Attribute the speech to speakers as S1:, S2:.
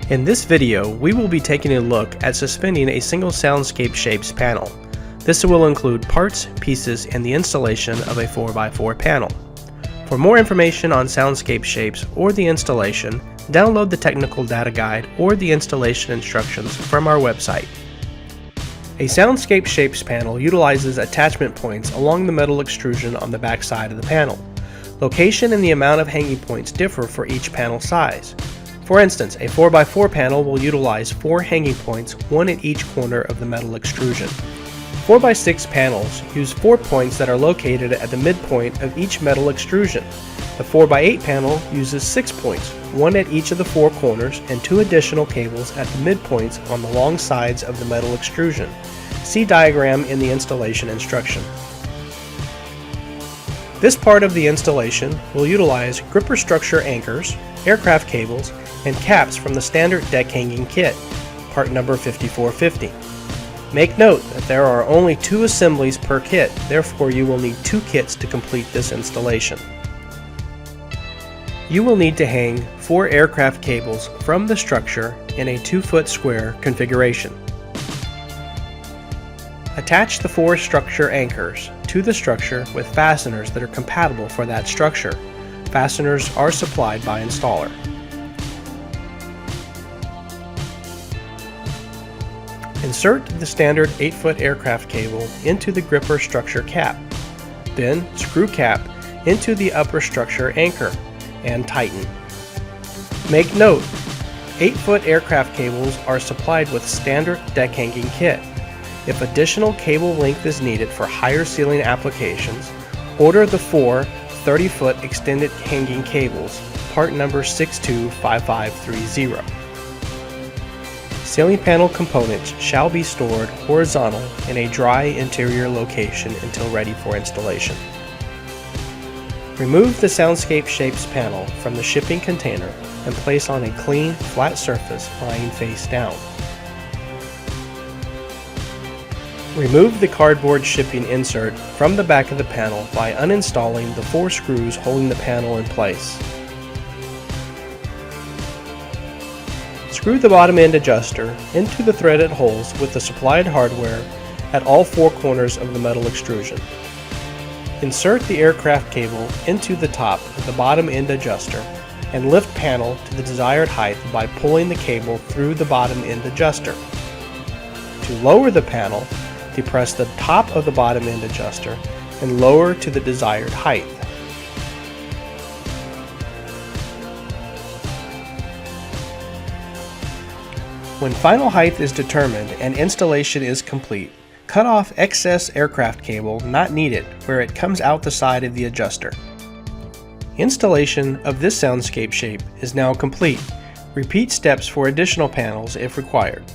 S1: In this video, we will be taking a look at suspending a single SOUNDSCAPES Shapes panel. This will include parts, pieces, and the installation of a 4x4 panel. For more information on SOUNDSCAPES Shapes or the installation, download the technical data guide or the installation instructions from our website. A SOUNDSCAPES Shapes panel utilizes attachment points along the metal extrusion on the back side of the panel. Location and the amount of hanging points differ for each panel size. For instance, a 4x4 panel will utilize 4 hanging points, one at each corner of the metal extrusion. 4x6 panels use 4 points that are located at the midpoint of each metal extrusion. The 4x8 panel uses 6 points, one at each of the 4 corners and 2 additional cables at the midpoints on the long sides of the metal extrusion. See diagram in the installation instruction. This part of the installation will utilize gripper structure anchors, aircraft cables, and caps from the standard deck hanging kit, part number 5450. Make note that there are only 2 assemblies per kit, therefore you will need 2 kits to complete this installation. You will need to hang 4 aircraft cables from the structure in a 2-foot square configuration. Attach the 4 structure anchors to the structure with fasteners that are compatible for that structure. Fasteners are supplied by installer. Insert the standard 8-foot aircraft cable into the gripper structure cap. Then screw cap into the upper structure anchor and tighten. Make note, 8-foot aircraft cables are supplied with standard deck hanging kit. If additional cable length is needed for higher ceiling applications, order the 4 30-foot extended hanging cables, part number 625530. Ceiling panel components shall be stored horizontal in a dry interior location until ready for installation. Remove the SOUNDSCAPES Shapes panel from the shipping container and place on a clean, flat surface lying face down. Remove the cardboard shipping insert from the back of the panel by uninstalling the 4 screws holding the panel in place. Screw the bottom end adjuster into the threaded holes with the supplied hardware at all 4 corners of the metal extrusion. Insert the aircraft cable into the top of the bottom end adjuster and lift panel to the desired height by pulling the cable through the bottom end adjuster. To lower the panel, depress the top of the bottom end adjuster and lower to the desired height. When final height is determined and installation is complete, cut off excess aircraft cable not needed where it comes out the side of the adjuster. Installation of this SOUNDSCAPES shape is now complete. Repeat steps for additional panels if required.